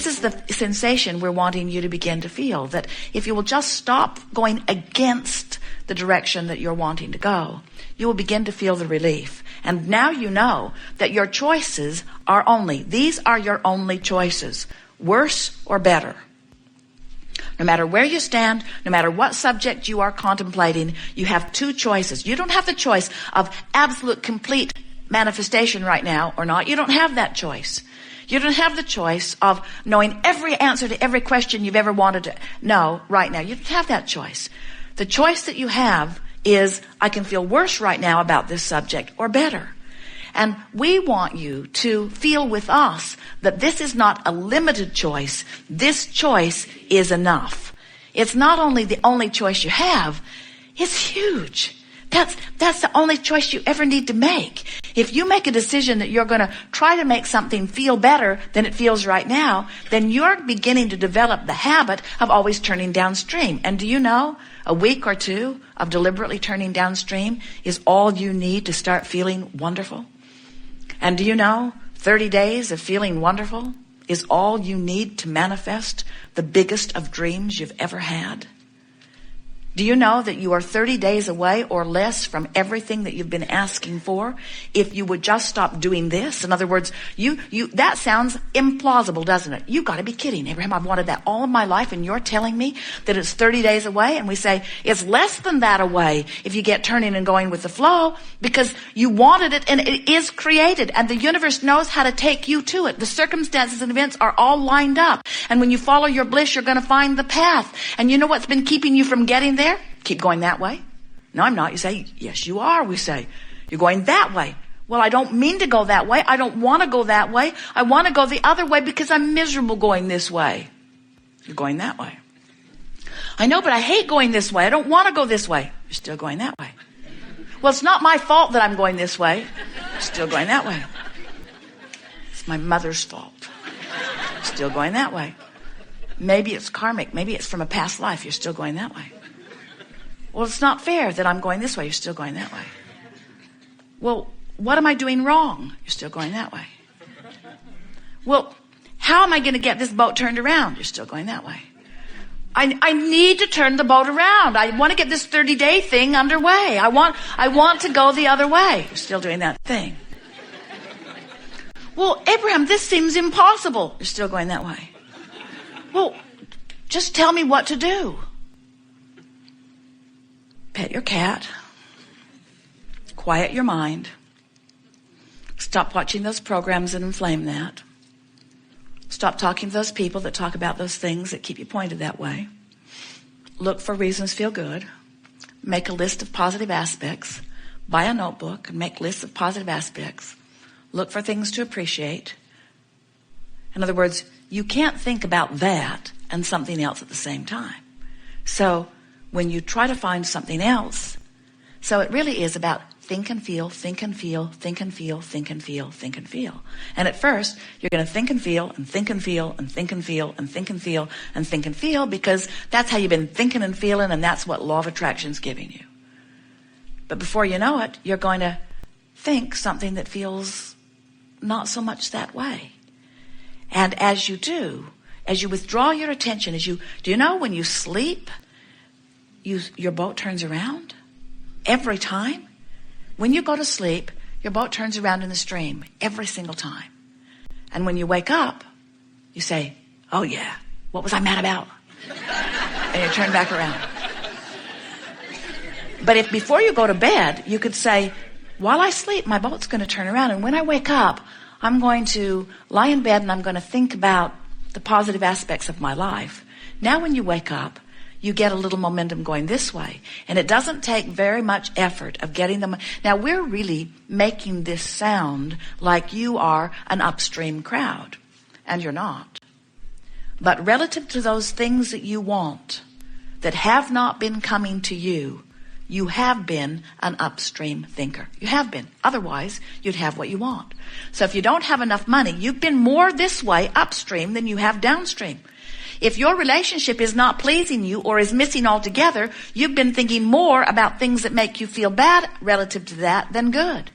this is the sensation we're wanting you to begin to feel, that if you will just stop going against the direction that you're wanting to go, you will begin to feel the relief. And now you know that your choices these are your only choices, worse or better. No matter where you stand, no matter what subject you are contemplating, you have two choices. You don't have the choice of absolute, complete manifestation right now or not. You don't have that choice. You don't have the choice of knowing every answer to every question you've ever wanted to know right now. You don't have that choice. The choice that you have is, I can feel worse right now about this subject or better. And we want you to feel with us that this is not a limited choice. This choice is enough. It's not only the only choice you have, it's huge. That's the only choice you ever need to make. If you make a decision that you're going to try to make something feel better than it feels right now, then you're beginning to develop the habit of always turning downstream. And do you know, a week or two of deliberately turning downstream is all you need to start feeling wonderful? And do you know, 30 days of feeling wonderful is all you need to manifest the biggest of dreams you've ever had? Do you know that you are 30 days away or less from everything that you've been asking for if you would just stop doing this? In other words, that sounds implausible, doesn't it? You've got to be kidding, Abraham. I've wanted that all of my life, and you're telling me that it's 30 days away? And we say, it's less than that away if you get turning and going with the flow, because you wanted it and it is created, and the universe knows how to take you to it. The circumstances and events are all lined up. And when you follow your bliss, you're going to find the path. And you know what's been keeping you from getting there? Keep going that way. No, I'm not. You say, yes, you are. We say, you're going that way. Well, I don't mean to go that way. I don't want to go that way. I want to go the other way because I'm miserable going this way. You're going that way. I know, but I hate going this way. I don't want to go this way. You're still going that way. Well, it's not my fault that I'm going this way. You're still going that way. It's my mother's fault. Still going that way. Maybe it's karmic. Maybe it's from a past life. You're still going that way. Well, it's not fair that I'm going this way. You're still going that way. Well, what am I doing wrong? You're still going that way. Well, how am I going to get this boat turned around? You're still going that way. I need to turn the boat around. I want to get this 30-day thing underway. I want to go the other way. You're still doing that thing. Well, Abraham, this seems impossible. You're still going that way. Well, just tell me what to do. Pet your cat. Quiet your mind. Stop watching those programs that inflame that. Stop talking to those people that talk about those things that keep you pointed that way. Look for reasons to feel good. Make a list of positive aspects. Buy a notebook and make lists of positive aspects. Look for things to appreciate. In other words, you can't think about that and something else at the same time. So when you try to find something else, so it really is about think and feel, think and feel, think and feel, think and feel, think and feel. And at first, you're going to think and feel and think and feel and think and feel and think and feel and think and feel, because that's how you've been thinking and feeling, and that's what law of attraction's giving you. But before you know it, you're going to think something that feels not so much that way. And as you do, as you withdraw your attention, do you know when you sleep, your boat turns around every time? When you go to sleep, your boat turns around in the stream every single time. And when you wake up, you say, oh yeah, what was I mad about? And you turn back around. But if before you go to bed, you could say, while I sleep, my boat's going to turn around. And when I wake up, I'm going to lie in bed and I'm going to think about the positive aspects of my life. Now when you wake up, you get a little momentum going this way. And it doesn't take very much effort of getting them. Now we're really making this sound like you are an upstream crowd. And you're not. But relative to those things that you want that have not been coming to you, you have been an upstream thinker. You have been. Otherwise, you'd have what you want. So if you don't have enough money, you've been more this way upstream than you have downstream. If your relationship is not pleasing you or is missing altogether, you've been thinking more about things that make you feel bad relative to that than good.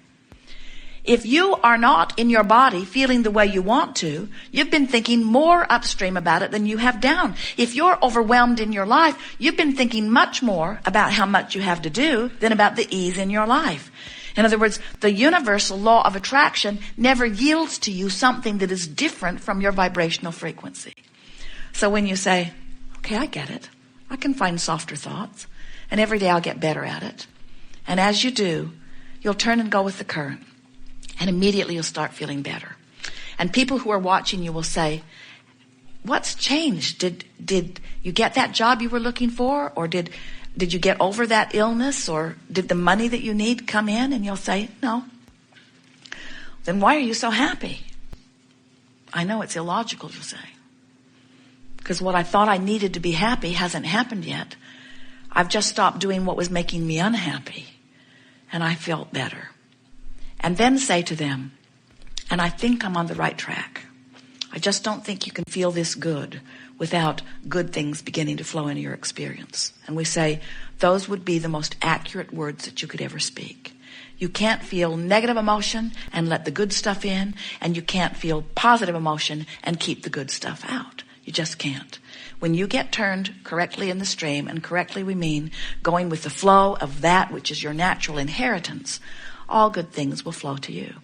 If you are not in your body feeling the way you want to, you've been thinking more upstream about it than you have down. If you're overwhelmed in your life, you've been thinking much more about how much you have to do than about the ease in your life. In other words, the universal law of attraction never yields to you something that is different from your vibrational frequency. So when you say, okay, I get it. I can find softer thoughts. And every day I'll get better at it. And as you do, you'll turn and go with the current. And immediately you'll start feeling better. And people who are watching you will say, what's changed? Did you get that job you were looking for? Or did you get over that illness? Or did the money that you need come in? And you'll say, no. Then why are you so happy? I know it's illogical to say. Because what I thought I needed to be happy hasn't happened yet. I've just stopped doing what was making me unhappy. And I felt better. And then say to them, and I think I'm on the right track. I just don't think you can feel this good without good things beginning to flow into your experience. And we say, those would be the most accurate words that you could ever speak. You can't feel negative emotion and let the good stuff in, and you can't feel positive emotion and keep the good stuff out. You just can't. When you get turned correctly in the stream, and correctly we mean going with the flow of that which is your natural inheritance, all good things will flow to you.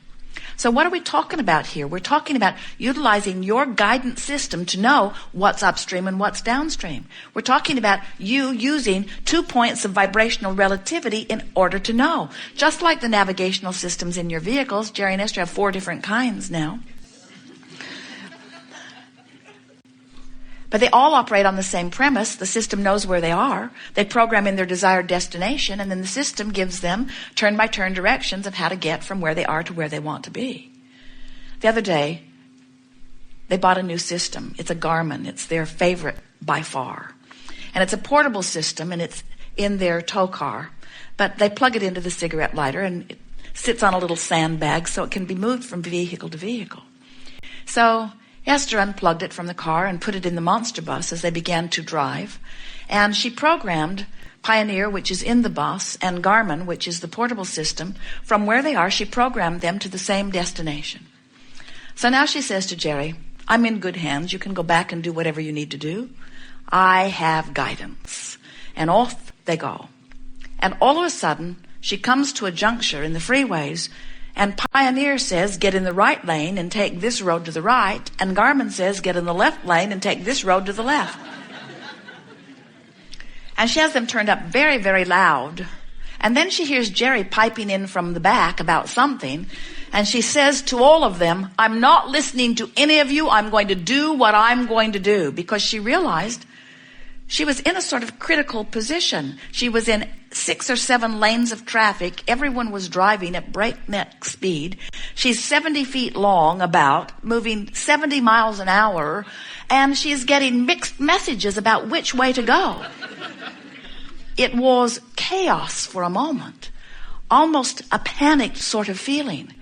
So what are we talking about here? We're talking about utilizing your guidance system to know what's upstream and what's downstream. We're talking about you using 2 points of vibrational relativity in order to know. Just like the navigational systems in your vehicles, Jerry and Esther have 4 different kinds now. But they all operate on the same premise. The system knows where they are. They program in their desired destination, and then the system gives them turn-by-turn directions of how to get from where they are to where they want to be. The other day, they bought a new system. It's a Garmin. It's their favorite by far. And it's a portable system, and it's in their tow car. But they plug it into the cigarette lighter, and it sits on a little sandbag so it can be moved from vehicle to vehicle. So Esther unplugged it from the car and put it in the monster bus as they began to drive. And she programmed Pioneer, which is in the bus, and Garmin, which is the portable system. From where they are, she programmed them to the same destination. So now she says to Jerry, I'm in good hands. You can go back and do whatever you need to do. I have guidance. And off they go. And all of a sudden, she comes to a juncture in the freeways, and Pioneer says, get in the right lane and take this road to the right. And Garmin says, get in the left lane and take this road to the left. And she has them turned up very, very loud. And then she hears Jerry piping in from the back about something. And she says to all of them, I'm not listening to any of you. I'm going to do what I'm going to do. Because she realized she was in a sort of critical position. She was in 6 or 7 lanes of traffic. Everyone was driving at breakneck speed. She's 70 feet long, about moving 70 miles an hour, and she's getting mixed messages about which way to go. It was chaos for a moment, almost a panicked sort of feeling.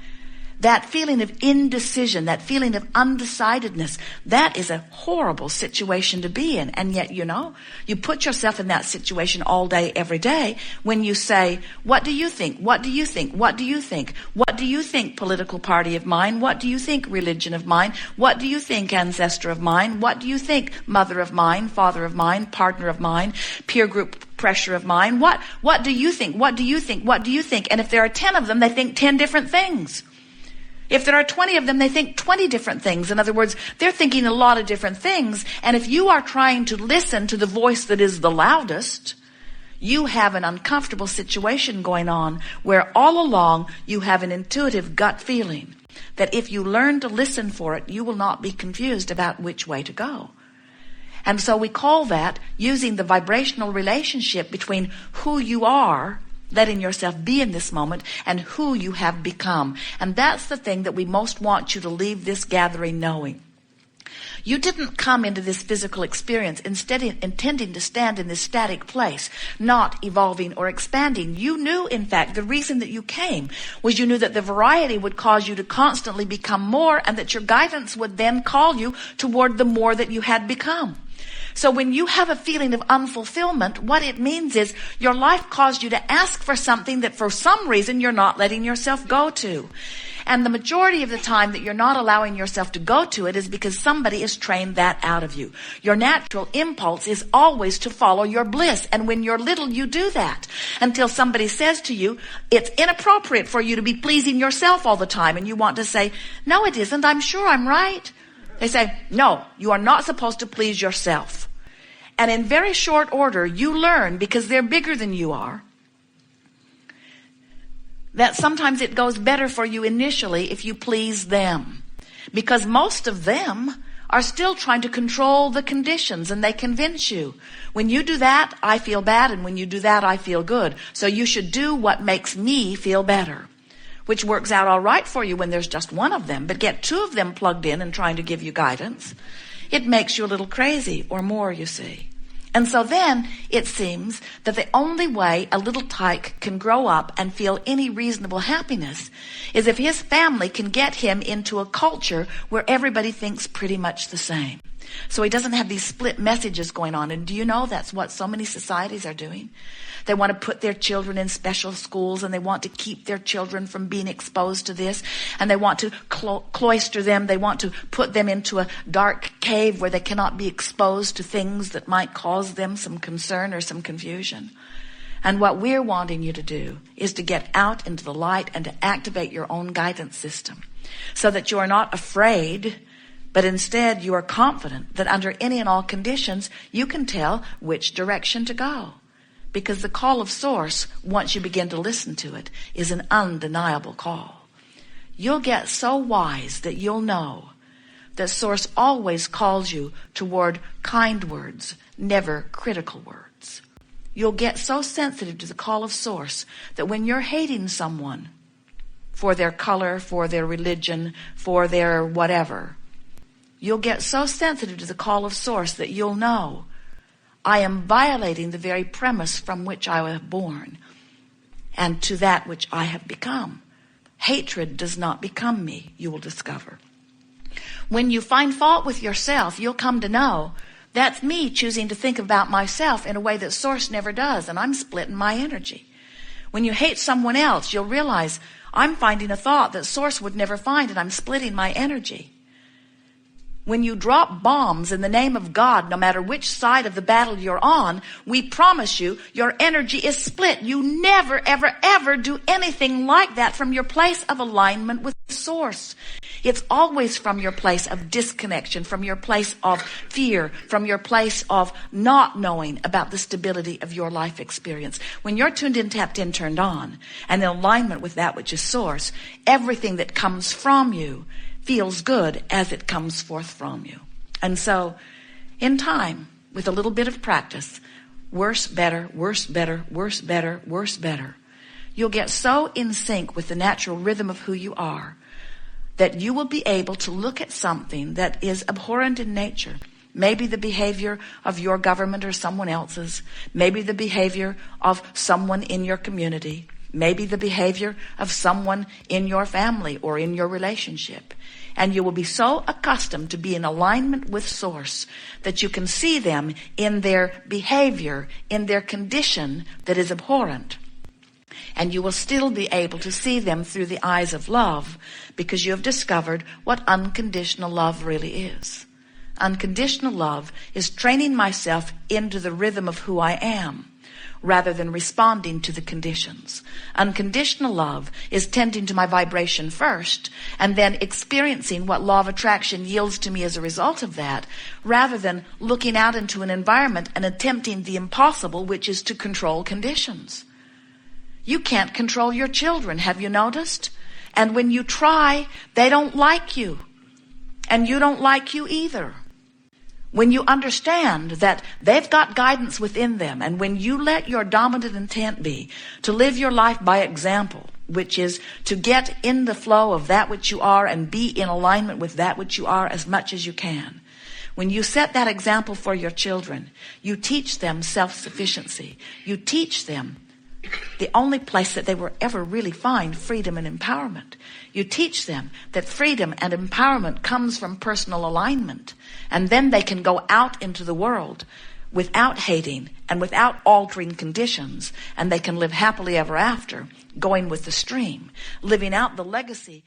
That feeling of indecision, that feeling of undecidedness, that is a horrible situation to be in. And yet, you put yourself in that situation all day, every day, when you say, what do you think? What do you think? What do you think? What do you think, political party of mine? What do you think, religion of mine? What do you think, ancestor of mine? What do you think, mother of mine, father of mine, partner of mine, peer group pressure of mine? What do you think? What do you think? What do you think? And if there are 10 of them, they think 10 different things. If there are 20 of them, they think 20 different things. In other words, they're thinking a lot of different things. And if you are trying to listen to the voice that is the loudest, you have an uncomfortable situation going on where all along you have an intuitive gut feeling that if you learn to listen for it, you will not be confused about which way to go. And so we call that using the vibrational relationship between who you are, letting yourself be in this moment, and who you have become. And that's the thing that we most want you to leave this gathering knowing. You didn't come into this physical experience instead intending to stand in this static place, not evolving or expanding. You knew, in fact, the reason that you came was you knew that the variety would cause you to constantly become more, and that your guidance would then call you toward the more that you had become. So when you have a feeling of unfulfillment, what it means is your life caused you to ask for something that for some reason you're not letting yourself go to. And the majority of the time that you're not allowing yourself to go to it is because somebody has trained that out of you. Your natural impulse is always to follow your bliss. And when you're little, you do that until somebody says to you, it's inappropriate for you to be pleasing yourself all the time. And you want to say, no, it isn't. I'm sure I'm right. They say, no, you are not supposed to please yourself. And in very short order, you learn, because they're bigger than you are, that sometimes it goes better for you initially if you please them. Because most of them are still trying to control the conditions, and they convince you, when you do that, I feel bad, and when you do that, I feel good. So you should do what makes me feel better. Which works out all right for you when there's just one of them, but get two of them plugged in and trying to give you guidance, it makes you a little crazy, or more, you see. And so then it seems that the only way a little tyke can grow up and feel any reasonable happiness is if his family can get him into a culture where everybody thinks pretty much the same. So he doesn't have these split messages going on. And do you know that's what so many societies are doing? They want to put their children in special schools, and they want to keep their children from being exposed to this, and they want to cloister them. They want to put them into a dark cave where they cannot be exposed to things that might cause them some concern or some confusion. And what we're wanting you to do is to get out into the light and to activate your own guidance system so that you are not afraid, but instead you are confident that under any and all conditions you can tell which direction to go. Because the call of Source, once you begin to listen to it, is an undeniable call. You'll get so wise that you'll know that Source always calls you toward kind words, never critical words. You'll get so sensitive to the call of Source that when you're hating someone for their color, for their religion, for their whatever, you'll get so sensitive to the call of Source that you'll know, I am violating the very premise from which I was born and to that which I have become. Hatred does not become me, you will discover. When you find fault with yourself, you'll come to know that's me choosing to think about myself in a way that Source never does, and I'm splitting my energy. When you hate someone else, you'll realize I'm finding a thought that Source would never find, and I'm splitting my energy. When you drop bombs in the name of God, no matter which side of the battle you're on, we promise you your energy is split. You never, ever, ever do anything like that from your place of alignment with Source. It's always from your place of disconnection, from your place of fear, from your place of not knowing about the stability of your life experience. When you're tuned in, tapped in, turned on, and in alignment with that which is Source, everything that comes from you feels good as it comes forth from you. And so, in time, with a little bit of practice, worse, better, worse, better, worse, better, worse, better, you'll get so in sync with the natural rhythm of who you are that you will be able to look at something that is abhorrent in nature, maybe the behavior of your government or someone else's, maybe the behavior of someone in your community, maybe the behavior of someone in your family or in your relationship. And you will be so accustomed to be in alignment with Source that you can see them in their behavior, in their condition that is abhorrent. And you will still be able to see them through the eyes of love because you have discovered what unconditional love really is. Unconditional love is training myself into the rhythm of who I am, rather than responding to the conditions. Unconditional love is tending to my vibration first and then experiencing what law of attraction yields to me as a result of that, rather than looking out into an environment and attempting the impossible, which is to control conditions. You can't control your children, have you noticed? And when you try, they don't like you. And you don't like you either. When you understand that they've got guidance within them, and when you let your dominant intent be to live your life by example, which is to get in the flow of that which you are and be in alignment with that which you are as much as you can. When you set that example for your children, you teach them self-sufficiency. You teach them the only place that they will ever really find freedom and empowerment. You teach them that freedom and empowerment comes from personal alignment, and then they can go out into the world without hating and without altering conditions, and they can live happily ever after, going with the stream, living out the legacy